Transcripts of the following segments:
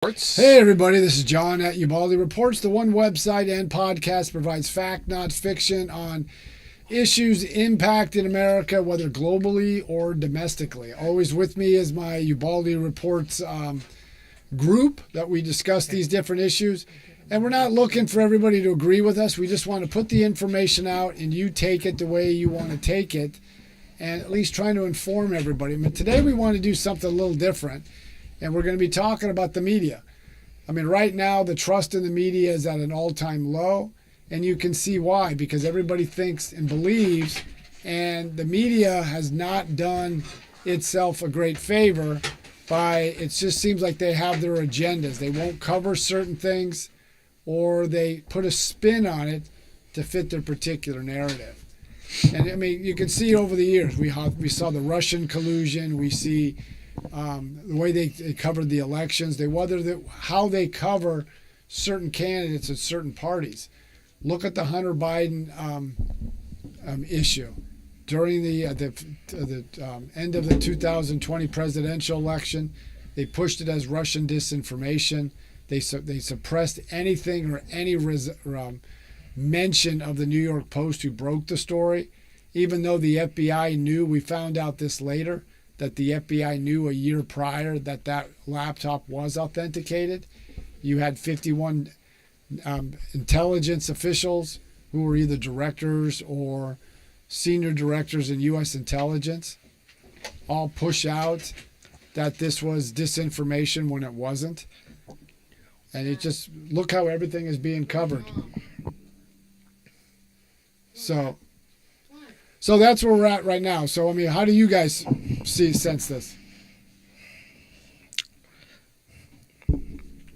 Hey everybody, this is John at Ubaldi Reports. The one website and podcast provides fact, not fiction, on issues impacting America, whether globally or domestically. Always with me is my Ubaldi Reports group that we discuss these different issues. And we're not looking for everybody to agree with us. We just want to put the information out and you take it the way you want to take it, and at least trying to inform everybody. But today we want to do something a little different. And we're going to be talking about the media. I mean, right now, the trust in the media is at an all-time low, and you can see why, because everybody thinks and believes, and the media has not done itself a great favor by, it just seems like they have their agendas. They won't cover certain things, or they put a spin on it to fit their particular narrative. And, I mean, you can see over the years, we saw the Russian collusion, we see the way they covered the elections, how they cover certain candidates at certain parties. Look at the Hunter Biden issue during the end of the 2020 presidential election. They pushed it as Russian disinformation. They suppressed anything or any mention of the New York Post, who broke the story, even though the FBI knew. We found out this later, that the FBI knew a year prior that laptop was authenticated. You had 51 intelligence officials who were either directors or senior directors in U.S. intelligence all push out that this was disinformation when it wasn't. And it just, look how everything is being covered. So that's where we're at right now. So, I mean, how do you guys sense this?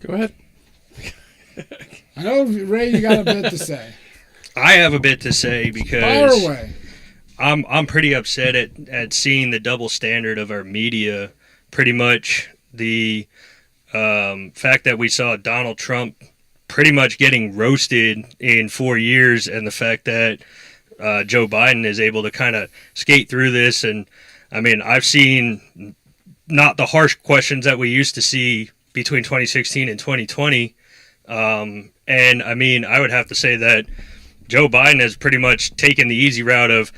Go ahead. I know, Ray, you got a bit to say. I have a bit to say because fire away. I'm pretty upset at seeing the double standard of our media. Pretty much the fact that we saw Donald Trump pretty much getting roasted in 4 years, and the fact that Joe Biden is able to kind of skate through this. And I mean, I've seen not the harsh questions that we used to see between 2016 and 2020. And I mean, I would have to say that Joe Biden has pretty much taken the easy route of,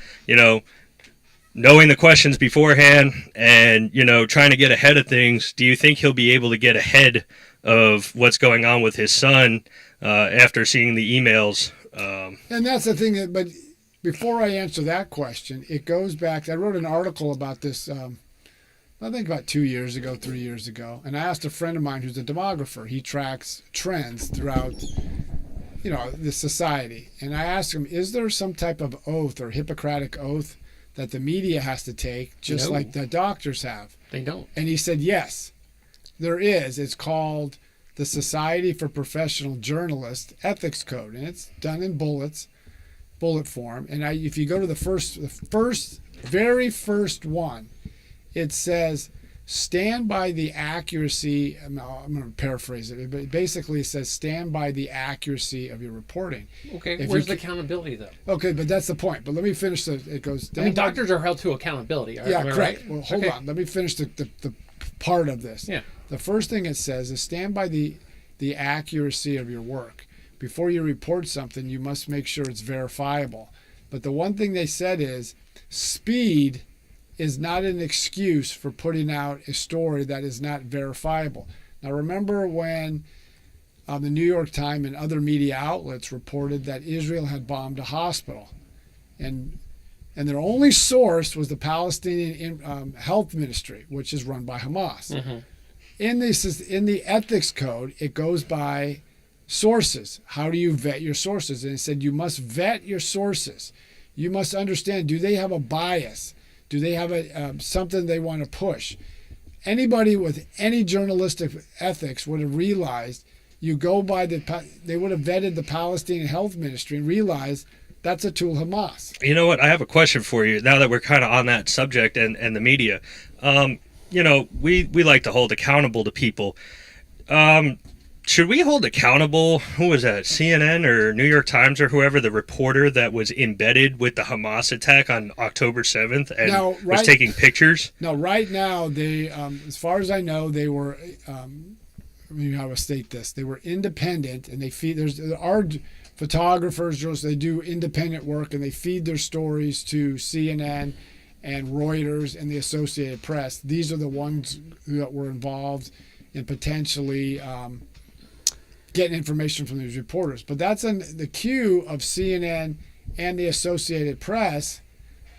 knowing the questions beforehand and, trying to get ahead of things. Do you think he'll be able to get ahead of what's going on with his son after seeing the emails? And that's the thing, but before I answer that question, it goes back. I wrote an article about this, I think about 2 years ago, 3 years ago, and I asked a friend of mine who's a demographer. He tracks trends throughout, the society. And I asked him, is there some type of oath or Hippocratic oath that the media has to take, just like the doctors have? They don't. And he said, yes, there is. It's called the Society for Professional Journalists Ethics Code, and it's done in bullet form. And if you go to the very first one, it says, stand by the accuracy. I'm going to paraphrase it, but basically it says, stand by the accuracy of your reporting. Okay, where's the accountability, though? Okay, but that's the point. But let me finish. It goes, I mean, doctors are held to accountability. Yeah, correct. Right? Well, hold on. Let me finish the part of this. Yeah. The first thing it says is, stand by the accuracy of your work. Before you report something, you must make sure it's verifiable. But the one thing they said is, speed is not an excuse for putting out a story that is not verifiable. Now, remember when the New York Times and other media outlets reported that Israel had bombed a hospital, and their only source was the Palestinian Health Ministry, which is run by Hamas. Mm-hmm. In the ethics code, it goes by sources. How do you vet your sources? And it said you must vet your sources. You must understand, do they have a bias? Do they have something they want to push? Anybody with any journalistic ethics would have realized you go by they would have vetted the Palestinian Health Ministry and realized that's a tool of Hamas. You know what? I have a question for you now that we're kind of on that subject and the media. We like to hold accountable to people. Should we hold accountable, who was that, CNN or New York Times or whoever, the reporter that was embedded with the Hamas attack on October 7th and was taking pictures? No, right now, they, as far as I know, they were how to state this. They were independent, and there are photographers, journalists, they do independent work, and they feed their stories to CNN and Reuters and the Associated Press. These are the ones that were involved in potentially getting information from these reporters. But that's in the queue of CNN and the Associated Press,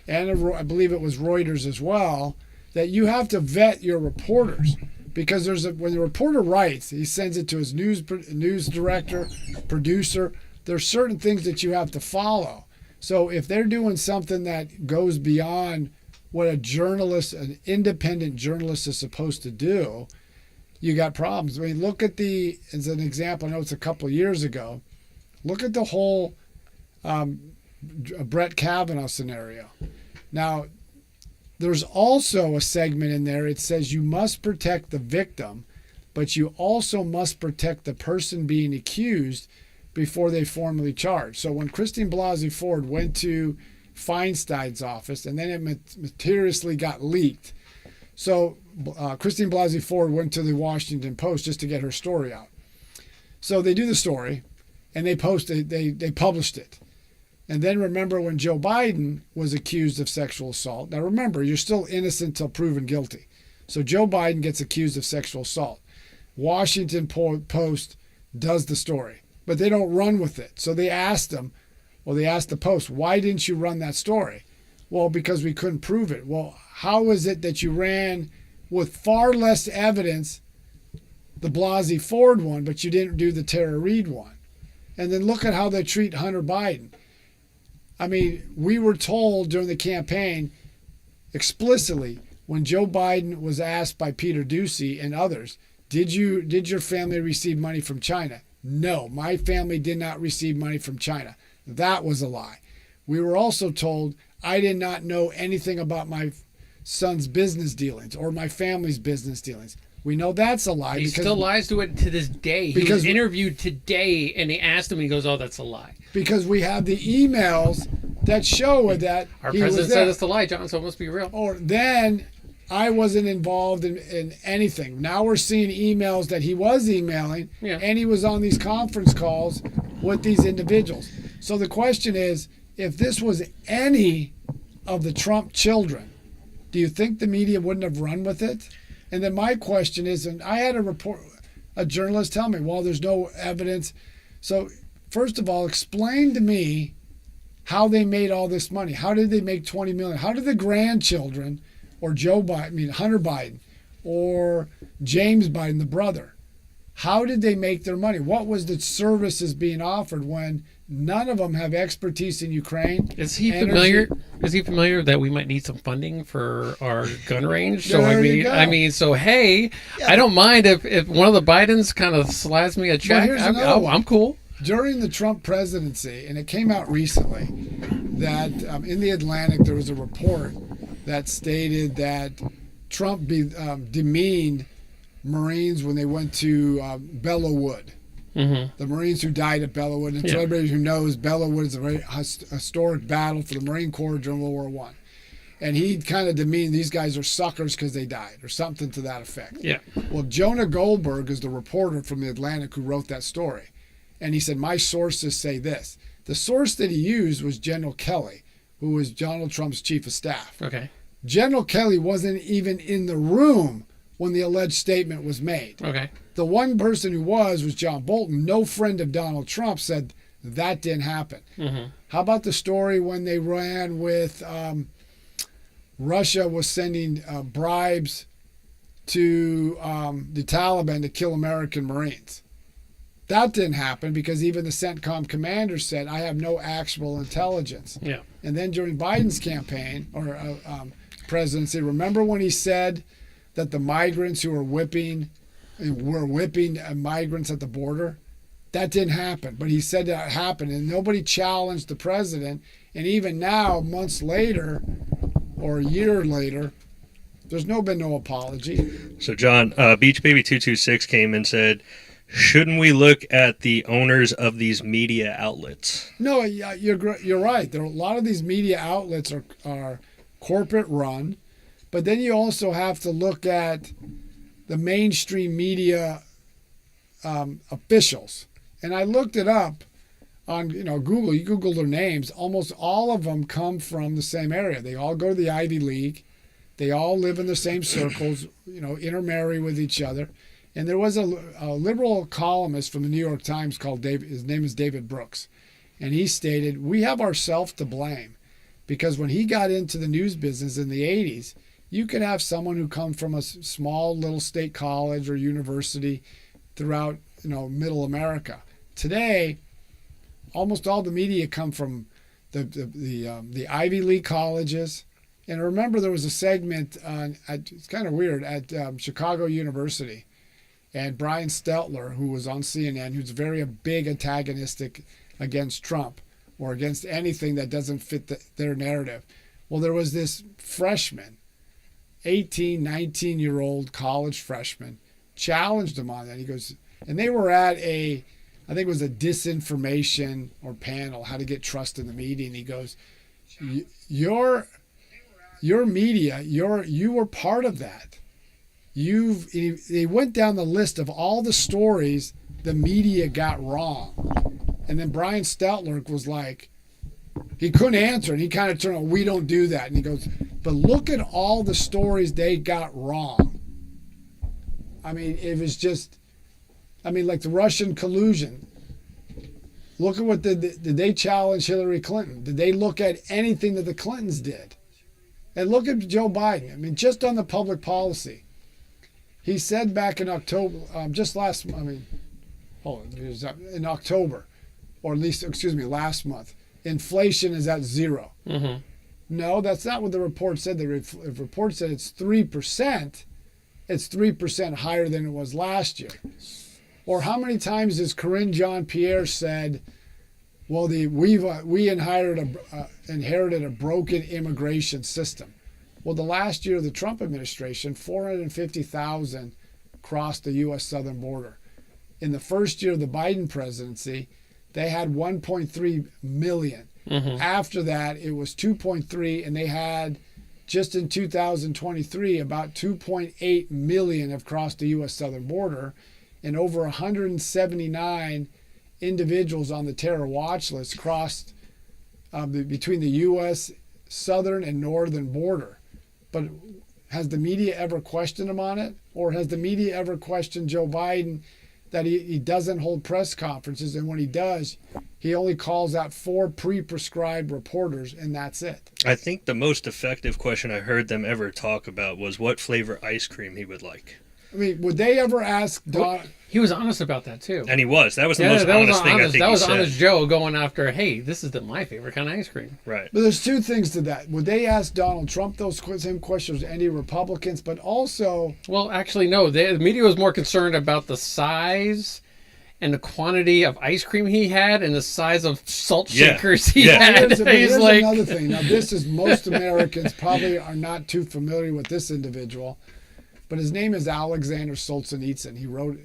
and I believe it was Reuters as well, that you have to vet your reporters. Because when the reporter writes, he sends it to his news director, producer. There's certain things that you have to follow. So if they're doing something that goes beyond what an independent journalist is supposed to do, you got problems. I mean, look at as an example, I know it's a couple of years ago, look at the whole Brett Kavanaugh scenario. Now, there's also a segment in there. It says you must protect the victim, but you also must protect the person being accused before they formally charge. So when Christine Blasey Ford went to Feinstein's office, and then it mysteriously got leaked. So Christine Blasey Ford went to the Washington Post just to get her story out. So they do the story, and they published it. And then remember when Joe Biden was accused of sexual assault. Now remember, you're still innocent till proven guilty. So Joe Biden gets accused of sexual assault. Washington Post does the story, but they don't run with it. So they asked the Post, why didn't you run that story? Well, because we couldn't prove it. Well, how is it that you ran with far less evidence the Blasey Ford one, but you didn't do the Tara Reade one? And then look at how they treat Hunter Biden. I mean, we were told during the campaign explicitly when Joe Biden was asked by Peter Doocy and others, did your family receive money from China? No, my family did not receive money from China. That was a lie. We were also told I did not know anything about my son's business dealings or my family's business dealings. We know that's a lie. He still lies to it to this day. He was interviewed today, and they asked him, and he goes, oh, that's a lie. Because we have the emails that show that our president said it's a lie, John, so it must be real. Or then I wasn't involved in anything. Now we're seeing emails that he was emailing, and he was on these conference calls with these individuals. So the question is, if this was any of the Trump children, do you think the media wouldn't have run with it? And then my question is, and I had a journalist tell me, well, there's no evidence. So first of all, explain to me how they made all this money. How did they make $20 million? How did the grandchildren, or Hunter Biden, or James Biden, the brother, how did they make their money? What was the services being offered when none of them have expertise in Ukraine? Is he familiar? Is he familiar that we might need some funding for our gun range? So I don't mind if one of the Bidens kind of slides me a check. I'm cool. During the Trump presidency, and it came out recently, that in the Atlantic there was a report that stated that Trump demeaned Marines when they went to Belleau Wood. Mm-hmm. The Marines who died at Belleau Wood. And so everybody who knows, Belleau Wood is a very historic battle for the Marine Corps during World War I. And he kind of demeaned these guys are suckers because they died, or something to that effect. Yeah. Well, Jonah Goldberg is the reporter from the Atlantic who wrote that story. And he said, my sources say this. The source that he used was General Kelly, who was Donald Trump's chief of staff. Okay. General Kelly wasn't even in the room when the alleged statement was made. Okay. The one person who was John Bolton, no friend of Donald Trump, said that didn't happen. Mm-hmm. How about the story when they ran with Russia was sending bribes to the Taliban to kill American Marines? That didn't happen because even the CENTCOM commander said, I have no actual intelligence. Yeah. And then during Biden's campaign or presidency, remember when he said that the migrants who were whipping migrants at the border? That didn't happen, but he said that happened, and nobody challenged the president. And even now, months later or a year later, there's been no apology. So, John, Beach Baby 226 came and said, shouldn't we look at the owners of these media outlets? No, you're right. A lot of these media outlets are corporate run, but then you also have to look at the mainstream media officials. And I looked it up on Google. You Google their names. Almost all of them come from the same area. They all go to the Ivy League. They all live in the same circles, intermarry with each other. And there was a liberal columnist from the New York Times called David. His name is David Brooks. And he stated, we have ourselves to blame because when he got into the news business in the 80s, you could have someone who come from a small little state college or university throughout, middle America. Today, almost all the media come from the Ivy League colleges. And remember, there was a segment it's kind of weird, at Chicago University. And Brian Stelter, who was on CNN, who's very big antagonistic against Trump or against anything that doesn't fit their narrative. Well, there was this freshman, 18, 19-year-old college freshman, challenged him on that. He goes, and they were at I think it was a disinformation or panel, how to get trust in the media. And he goes, your media, you were part of that. They went down the list of all the stories the media got wrong. And then Brian Stelter was like, he couldn't answer. And he kind of turned on, we don't do that. And he goes, but look at all the stories they got wrong. I mean, it was just, like the Russian collusion. Look at what did they challenge Hillary Clinton? Did they look at anything that the Clintons did? And look at Joe Biden. I mean, just on the public policy. He said back in October, in October, or at least, last month, inflation is at 0. Mm-hmm. No, that's not what the report said. The report said it's 3%. It's 3% higher than it was last year. Or how many times has Karine Jean-Pierre said, well, we inherited a broken immigration system. Well, the last year of the Trump administration, 450,000 crossed the U.S. southern border. In the first year of the Biden presidency, they had 1.3 million. Mm-hmm. After that, it was 2.3, and they had, just in 2023, about 2.8 million have crossed the U.S. southern border, and over 179 individuals on the terror watch list crossed between the U.S. southern and northern border. But has the media ever questioned him on it? Or has the media ever questioned Joe Biden that he doesn't hold press conferences, and when he does, he only calls out 4 pre-prescribed reporters, and that's it? I think the most effective question I heard them ever talk about was what flavor ice cream he would like. I mean, would they ever ask Don? He was honest about that too. And he was. That was the most honest thing I think he said. That was honest Joe going after, hey, this is my favorite kind of ice cream. Right. But there's 2 things to that. Would they ask Donald Trump those same questions, any Republicans? But also... Well, actually, no. The media was more concerned about the size and the quantity of ice cream he had and the size of salt shakers he had. Here's another thing. Now, this is, most Americans probably are not too familiar with this individual. But his name is Alexander Solzhenitsyn. He wrote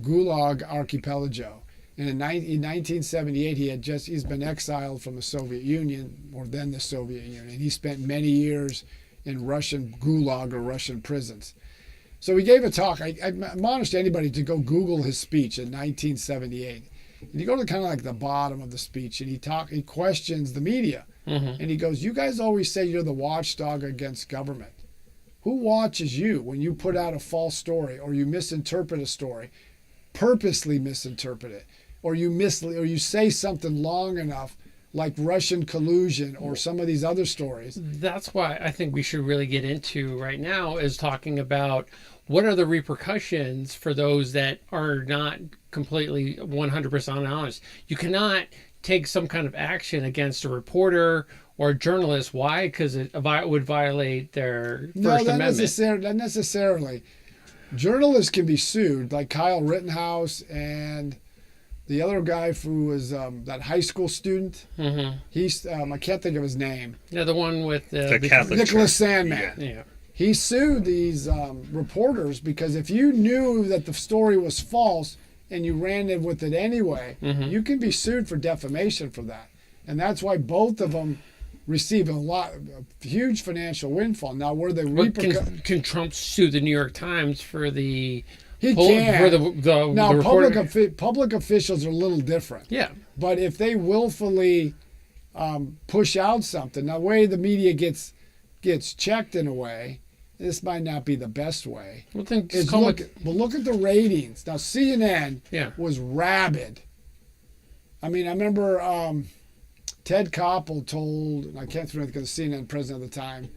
Gulag Archipelago. And in 1978, he's been exiled from the Soviet Union, or then the Soviet Union. And he spent many years in Russian Gulag or Russian prisons. So he gave a talk. I admonish anybody to go Google his speech in 1978. And you go to kind of like the bottom of the speech, and he questions the media. Mm-hmm. And he goes, you guys always say you're the watchdog against government. Who watches you when you put out a false story or you misinterpret a story, purposely misinterpret it, or you say something long enough like Russian collusion or some of these other stories? That's why I think we should really get into right now is talking about what are the repercussions for those that are not completely 100% honest. You cannot take some kind of action against a reporter or journalists. Why? Because it would violate their First Amendment. Not necessarily. Journalists can be sued, like Kyle Rittenhouse and the other guy who was that high school student. Mm-hmm. He's I can't think of his name. Yeah, the one with the Catholic Nicholas Sandmann. Yeah. He sued these reporters because if you knew that the story was false and you ran in with it anyway, mm-hmm. you can be sued for defamation for that. And that's why both of them receive a huge financial windfall. Now, were they Can Trump sue the New York Times for the He pull can. for the Now, reporter. public officials are a little different. Yeah. But if they willfully push out something, now the way the media gets checked in a way, this might not be the best way. Well, then Is look at the ratings. Now CNN was rabid. I mean, I remember Ted Koppel told, I can't remember because CNN president at the time,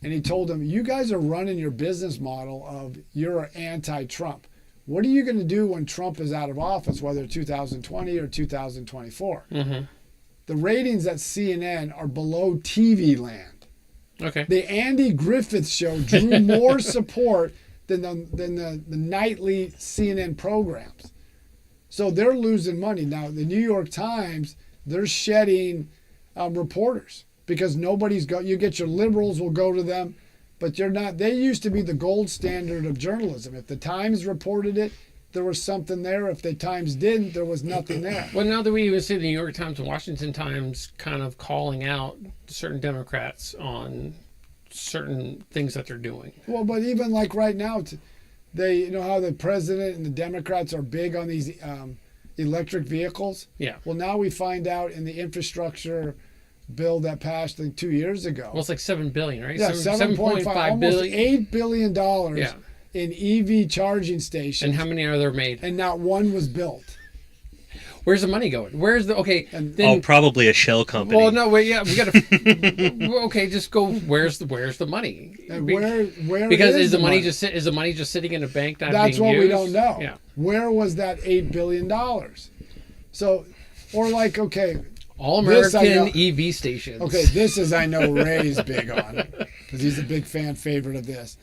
and he told them, you guys are running your business model of you're anti-Trump. What are you going to do when Trump is out of office, whether 2020 or 2024? Mm-hmm. The ratings at CNN are below TV land. Okay. The Andy Griffith Show drew more support than the nightly CNN programs. So they're losing money. Now, the New York Times, they're shedding reporters because you get your liberals will go to them, but you're not. They used to be the gold standard of journalism. If the Times reported it, there was something there. If the Times didn't, there was nothing there. Well, now that we even see the New York Times and Washington Times kind of calling out certain Democrats on certain things that they're doing. Well, but even like right now, they how the president and the Democrats are big on these electric vehicles. Yeah. Well, now we find out in the infrastructure bill that passed like 2 years ago. Well, it's like $7 billion, right? Yeah, 7.5, almost billion. $8 billion in EV charging stations. And how many are there made? And not one was built. Where's the money going? Where's the probably a shell company. Well, no, wait, yeah, we got to. Okay, just go. Where's the money? And where because is the money just sitting in a bank not That's being what used? we don't know. Yeah. Where was that $8 billion? So, or like all American EV stations. Okay, this is I know Ray's big on because he's a big favorite of this.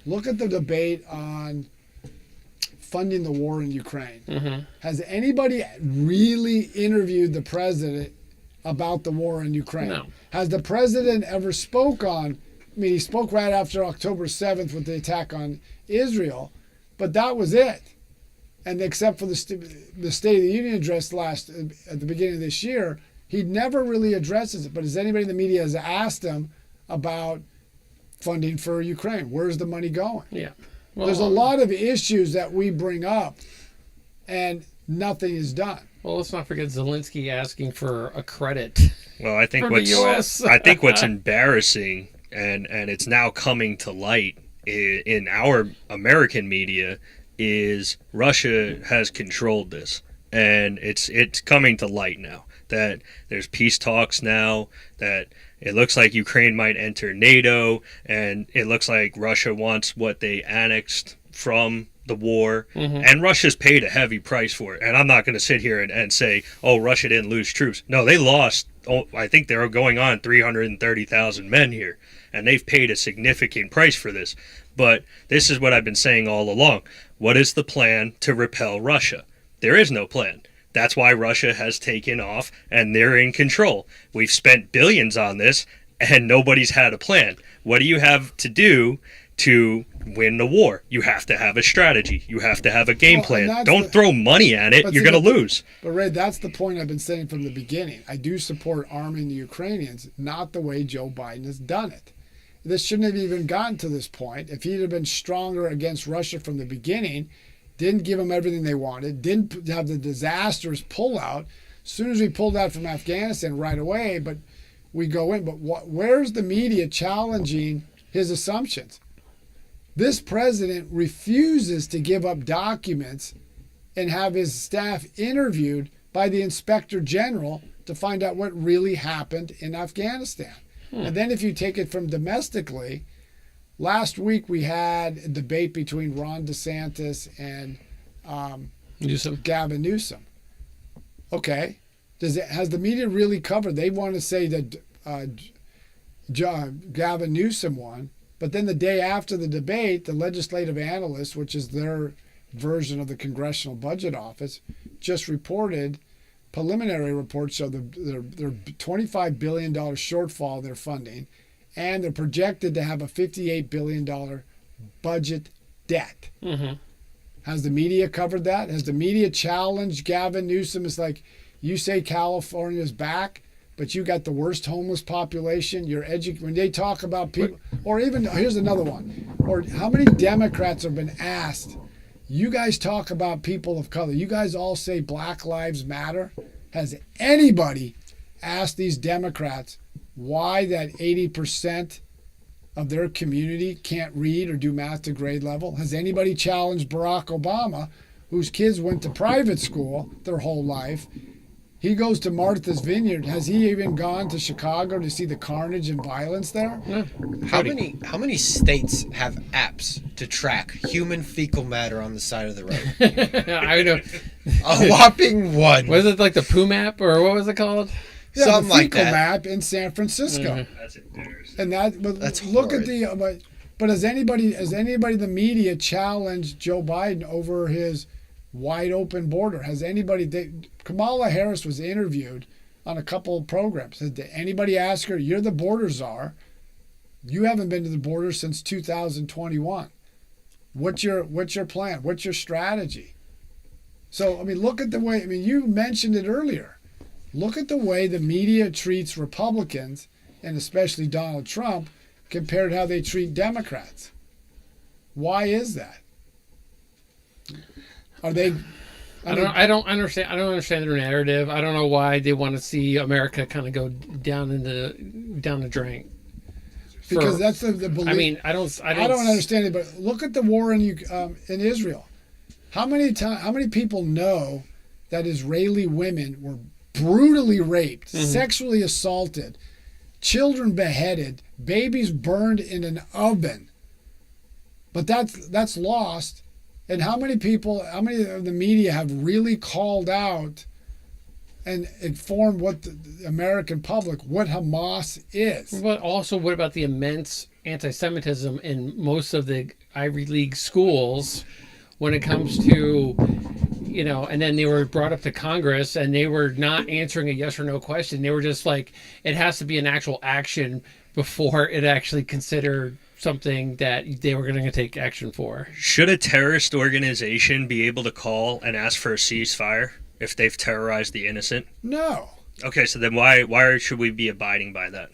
Look at the debate on funding the war in Ukraine. Mm-hmm. Has anybody really interviewed the president about the war in Ukraine? No. Has the president ever spoke on? I mean, he spoke right after October 7th with the attack on Israel, but that was it. And except for the State of the Union address at the beginning of this year, he never really addresses it. But has anybody in the media has asked him about funding for Ukraine? Where's the money going? Yeah. Well, there's a lot of issues that we bring up, and nothing is done. Well, let's not forget Zelensky asking for a credit. Well, I think for the US. I think what's embarrassing, and it's now coming to light in our American media, is Russia has controlled this, and it's coming to light now that there's peace talks now, that it looks like Ukraine might enter NATO, and it looks like Russia wants what they annexed from the war, and Russia's paid a heavy price for it. And I'm not going to sit here and say, oh, Russia didn't lose troops. No, they lost. I think they're going on 330,000 men here, and they've paid a significant price for this. But this is what I've been saying all along. What is the plan to repel Russia? There is no plan. That's why Russia has taken off and they're in control. We've spent billions on this and nobody's had a plan. What do you have to do to win the war? You have to have a strategy. You have to have a game plan. Don't throw money at it. You're going to lose. But Ray, that's the point I've been saying from the beginning. I do support arming the Ukrainians, not the way Joe Biden has done it. This shouldn't have even gotten to this point. If he'd have been stronger against Russia from the beginning, didn't give them everything they wanted, didn't have the disastrous pullout. As soon as we pulled out from Afghanistan right away, but we go in. But where's the media challenging his assumptions? This president refuses to give up documents and have his staff interviewed by the inspector general to find out what really happened in Afghanistan. And then if you take it from domestically, last week we had a debate between Ron DeSantis and Gavin Newsom. Okay. Has the media really covered? They want to say that Gavin Newsom won, but then the day after the debate, the legislative analyst, which is their version of the Congressional Budget Office, just reported preliminary reports show their $25 billion shortfall they're funding, and they're projected to have a $58 billion budget debt. Mm-hmm. Has the media covered that? Has the media challenged Gavin Newsom? It's like, you say California's back, but you got the worst homeless population. When they talk about people, or even, here's another one, or how many Democrats have been asked, You guys talk about people of color. You guys all say Black Lives Matter. Has anybody asked these Democrats why that 80% of their community can't read or do math to grade level? Has anybody challenged Barack Obama, whose kids went to private school their whole life? He goes to Martha's Vineyard. Has he even gone to Chicago to see the carnage and violence there? Yeah. How many states have apps to track human fecal matter on the side of the road? I know. A whopping one. Was it like the Poo map or what was it called? Yeah, Something the like fecal that. map in San Francisco. That's embarrassing. And but That's look at horrid. but has anybody in the media challenged Joe Biden over his wide open border? Has Kamala Harris was interviewed on a couple of programs. Did anybody ask her, you're the border czar, you haven't been to the border since 2021. What's your plan? What's your strategy? So, I mean, look at the way, you mentioned it earlier. Look at the way the media treats Republicans, and especially Donald Trump, compared to how they treat Democrats. Why is that? Are they? I don't understand. I don't understand their narrative. I don't know why they want to see America kind of go down the drain. Because that's the belief. I don't understand it. But look at the war in Israel. How many people know that Israeli women were brutally raped, sexually assaulted, children beheaded, babies burned in an oven? But that's lost. And how many of the media have really called out and informed the American public what Hamas is? But also, what about the immense anti-Semitism in most of the Ivy League schools when it comes to, and then they were brought up to Congress and they were not answering a yes or no question. They were just like, it has to be an actual action before it actually considered something that they were going to take action for. Should a terrorist organization be able to call and ask for a ceasefire if they've terrorized the innocent? No. Okay, so then why should we be abiding by that?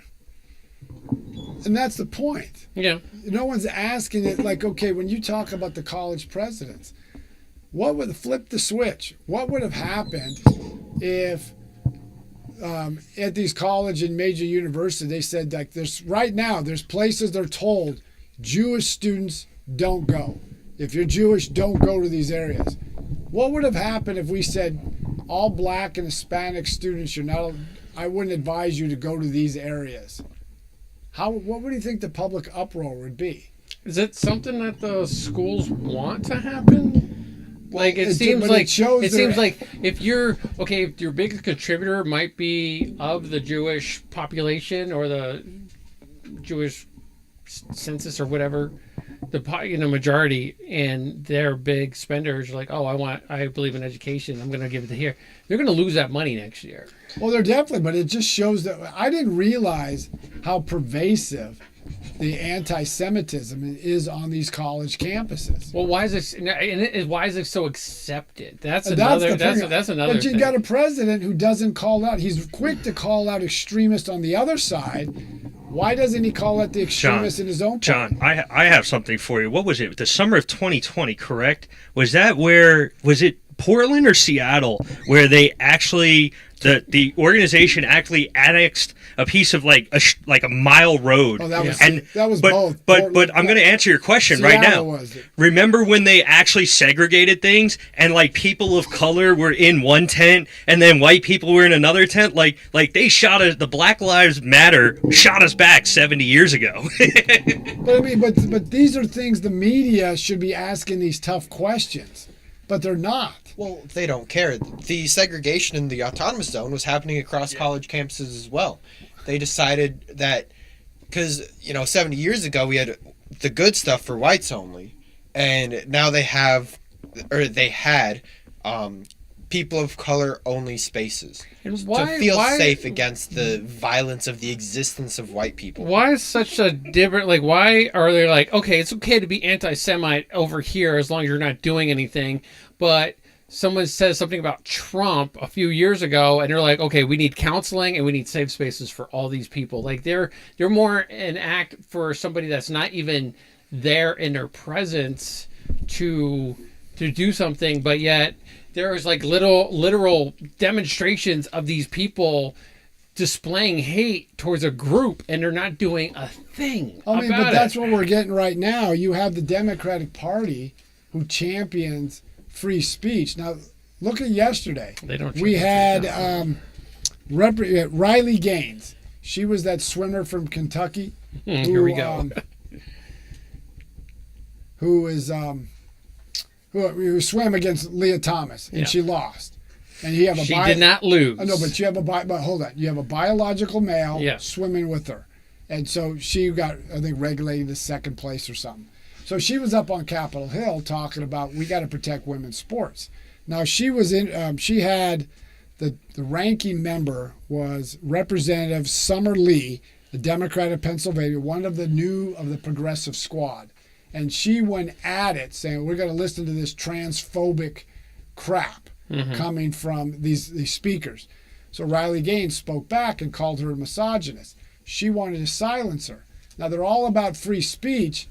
And that's the point. Yeah. No one's asking it like, okay, when you talk about the college presidents, what would flip the switch? What would have happened if at these college and major universities, they said like there's places they're told Jewish students don't go. If you're Jewish, don't go to these areas. What would have happened if we said all black and Hispanic students, I wouldn't advise you to go to these areas? What would you think the public uproar would be? Is it something that the schools want to happen? Like it seems like if your biggest contributor might be of the Jewish population or the Jewish census or whatever, the majority, and they're big spenders, like, I believe in education, I'm going to give it to here. They're going to lose that money next year. Well, they're definitely, but it just shows that I didn't realize how pervasive the anti-Semitism is on these college campuses. Well, why is it so accepted? That's But another you thing. got a president who doesn't call out. He's quick to call out extremists on the other side. Why doesn't he call out the extremists in his own party? John, I have something for you. What was it? The summer of 2020, correct? Was it Portland or Seattle where they actually the organization actually annexed a piece of like a mile road? Oh, that was but, both. But I'm going to answer your question right now. Was it? Remember when they actually segregated things and like people of color were in one tent and then white people were in another tent? Like they shot us. The Black Lives Matter shot us back 70 years ago. But these are things the media should be asking these tough questions, but they're not. Well, they don't care. The segregation in the autonomous zone was happening across college campuses as well. They decided that because 70 years ago we had the good stuff for whites only, and now they had people of color only spaces to feel safe against the violence of the existence of white people. Why is such a different, why are they like, okay, it's okay to be anti-Semite over here as long as you're not doing anything, but someone says something about Trump a few years ago and they're like, okay, we need counseling and we need safe spaces for all these people. Like they're more an act for somebody that's not even there in their presence to to do something, but yet there was like literal demonstrations of these people displaying hate towards a group, and they're not doing a thing I mean, about but that's it. what we're getting right now. You have the Democratic Party who champions free speech. Now, look at yesterday. They don't. We had champion Riley Gaines. She was that swimmer from Kentucky. Here we go. Who swam against Leah Thomas, and Yeah. she lost. And you have a She did not lose. I know, but you have but hold on. You have a biological male Yeah. swimming with her. And so she got, I think, regulated to second place or something. So she was up on Capitol Hill talking about we got to protect women's sports. Now she was in. She had the ranking member was Representative Summer Lee, the Democrat of Pennsylvania, one of the progressive squad, and she went at it saying we're going to listen to this transphobic crap coming from these speakers. So Riley Gaines spoke back and called her a misogynist. She wanted to silence her. Now they're all about free speech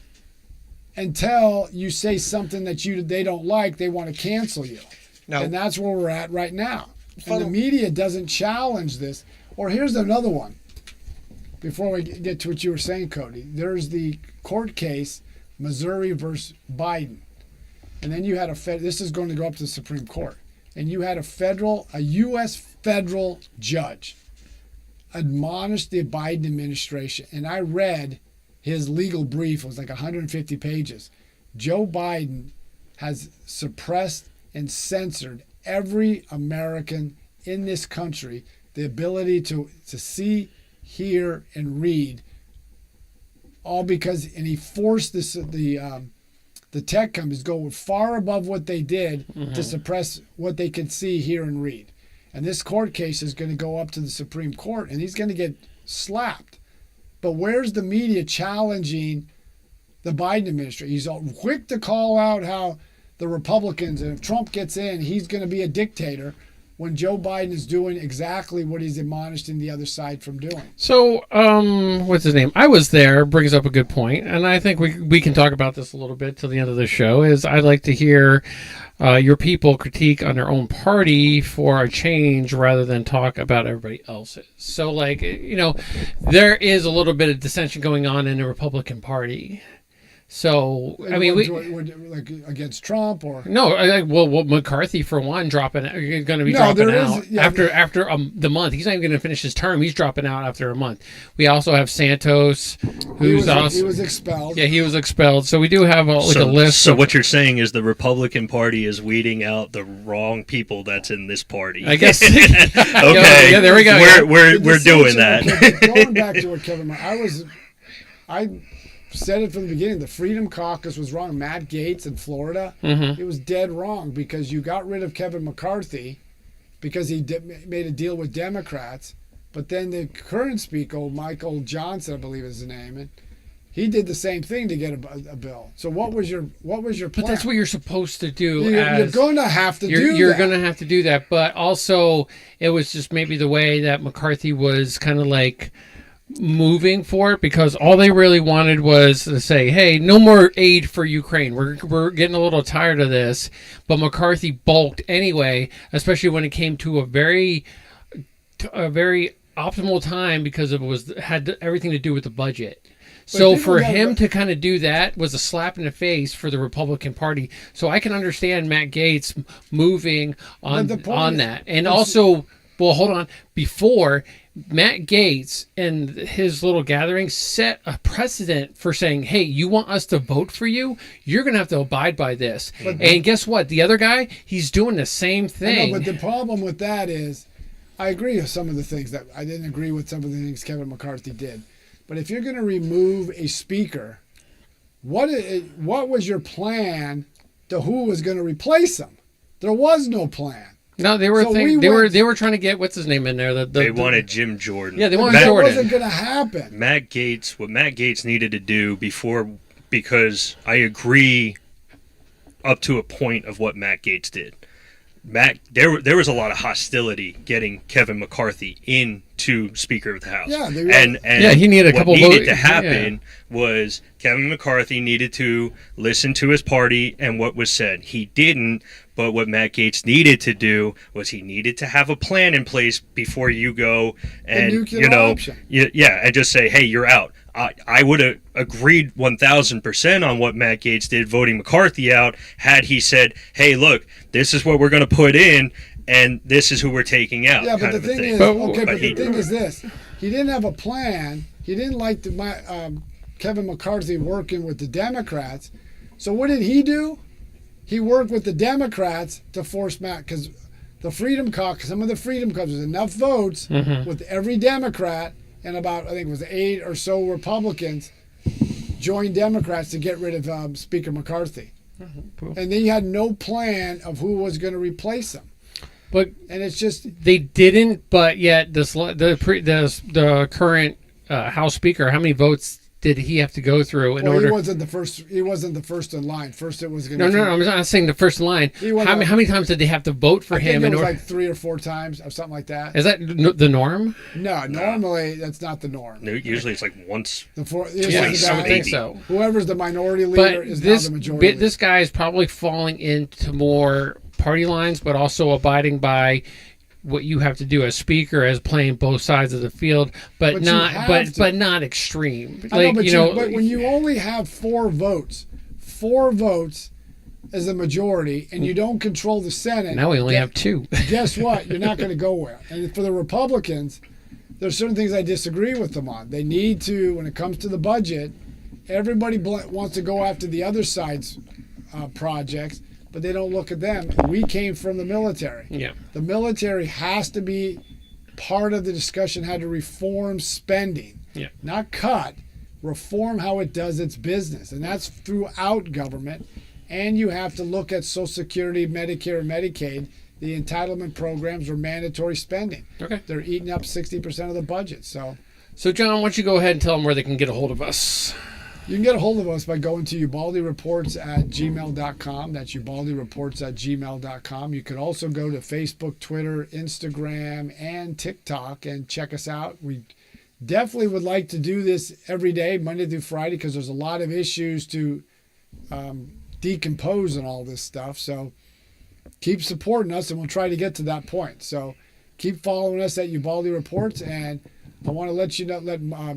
until you say something that they don't like, they want to cancel you. Now, And that's where we're at right now. And the media doesn't challenge this. Or here's another one. Before we get to what you were saying, Cody, there's the court case, Missouri versus Biden. And then you had this is going to go up to the Supreme Court. And you had a U.S. federal judge admonish the Biden administration. And I read his legal brief. It was like 150 pages. Joe Biden has suppressed and censored every American in this country the ability to see, hear, and read, all because, and he forced the tech companies to go far above what they did to suppress what they could see, hear, and read. And this court case is going to go up to the Supreme Court, and he's going to get slapped. But where's the media challenging the Biden administration? He's all quick to call out how the Republicans, and if Trump gets in, he's going to be a dictator, when Joe Biden is doing exactly what he's admonishing the other side from doing. So, what's his name? I was there, brings up a good point, and I think we can talk about this a little bit till the end of the show, is I'd like to hear your people critique on their own party for a change rather than talk about everybody else's. So, like, there is a little bit of dissension going on in the Republican Party. So, I mean, like against Trump or no, well, McCarthy for one dropping going to be dropping out after the month. He's not even going to finish his term. He's dropping out after a month. We also have Santos, he was expelled. Yeah, he was expelled. So we do have a list. So what you're saying is the Republican Party is weeding out the wrong people that's in this party. I guess. Okay. Yeah, there we go. We're doing that. Going back to what Kevin, I said it from the beginning. The Freedom Caucus was wrong. Matt Gaetz in Florida, it was dead wrong, because you got rid of Kevin McCarthy because he made a deal with Democrats. But then the current speaker, Michael Johnson, I believe is his name, and he did the same thing to get a bill. So what was your plan? But that's what you're supposed to do. You're going to have to do that. You're going to have to do that. But also, it was just maybe the way that McCarthy was kind of like moving for it, because all they really wanted was to say, hey, no more aid for Ukraine. We're getting a little tired of this. But McCarthy balked anyway, especially when it came to a very optimal time, because it had everything to do with the budget. So for him to kind of do that was a slap in the face for the Republican Party. So I can understand Matt Gaetz moving on that. And also, well, hold on, before Matt Gaetz and his little gathering set a precedent for saying, hey, you want us to vote for you? You're going to have to abide by this. And guess what? The other guy, he's doing the same thing. I know, but the problem with that is, I agree with some of the things that I didn't agree with some of the things Kevin McCarthy did. But if you're going to remove a speaker, what was your plan to who was going to replace him? There was no plan. No, they were they were trying to get what's his name in there. They wanted Jim Jordan. Yeah, they wanted Jordan. That wasn't going to happen. What Matt Gaetz needed to do because I agree up to a point of what Matt Gaetz did. There was a lot of hostility getting Kevin McCarthy into to Speaker of the House. Yeah, they were- and Yeah, he needed a what couple needed vote- to happen was Kevin McCarthy needed to listen to his party and what was said. He didn't, but what Matt Gaetz needed to do was he needed to have a plan in place before you go and nuclear option. yeah, and just say, hey, you're out. I would have agreed 1,000% on what Matt Gaetz did voting McCarthy out had he said, hey, look, this is what we're going to put in and this is who we're taking out. Yeah, but kind the of a thing thing. is, But the thing is this: he didn't have a plan. He didn't like Kevin McCarthy working with the Democrats. So what did he do? He worked with the Democrats to force Matt, because the Freedom Caucus, some of the Freedom Caucus, was enough votes with every Democrat and about, I think it was 8 or so Republicans joined Democrats to get rid of Speaker McCarthy. And they had no plan of who was going to replace him. But And it's just, they didn't. But yet, the current House Speaker, how many votes did he have to go through in well, order? he wasn't the first in line. First, it was going No, to. I'm not saying the first line. He How wasn't- many times did they have to vote for I think him it in was order? like 3 or 4 times or something like that. Is that the norm? No, normally that's not the norm. No, usually it's like once. Yeah, I would think maybe. so. Whoever's the minority leader But is now the majority. this guy is probably falling into more party lines, but also abiding by what you have to do as speaker, as playing both sides of the field, but But you not have to. but not extreme. I know, Like but when you only have 4 votes as the majority, and you don't control the Senate. now we only have 2. Guess what? You're not going to go where. And for the Republicans, there's certain things I disagree with them on. They need to, when it comes to the budget, everybody wants to go after the other side's projects, but they don't look at them. We came from the military. Yeah. The military has to be part of the discussion how to reform spending, Yeah. not cut, reform how it does its business. And that's throughout government. And you have to look at Social Security, Medicare, and Medicaid. The entitlement programs are mandatory spending. Okay. They're eating up 60% of the budget. So So John, why don't you go ahead and tell them where they can get a hold of us? you can get a hold of us by going to ubaldireports@gmail.com. That's ubaldireports@gmail.com. You can also go to Facebook, Twitter, Instagram, and TikTok and check us out. We definitely would like to do this every day, Monday through Friday, because there's a lot of issues to decompose and all this stuff. So keep supporting us, and we'll try to get to that point. So keep following us at Ubaldi Reports, and I want to let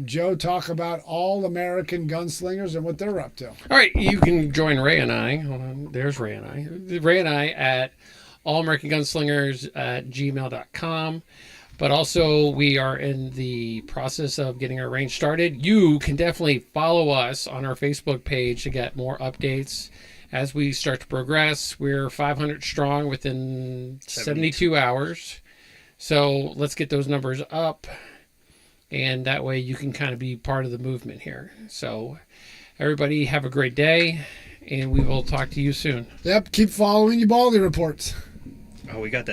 Joe talk about All American Gunslingers and what they're up to. All right, you can join Ray and I. Hold on, there's Ray and I. Ray and I at allamericangunslingers@gmail.com. But also, we are in the process of getting our range started. You can definitely follow us on our Facebook page to get more updates as we start to progress. We're 500 strong within 72 hours. So let's get those numbers up. And that way you can kind of be part of the movement here. So everybody have a great day, and we will talk to you soon. Yep, keep following Ubaldi Reports. Oh, we got that.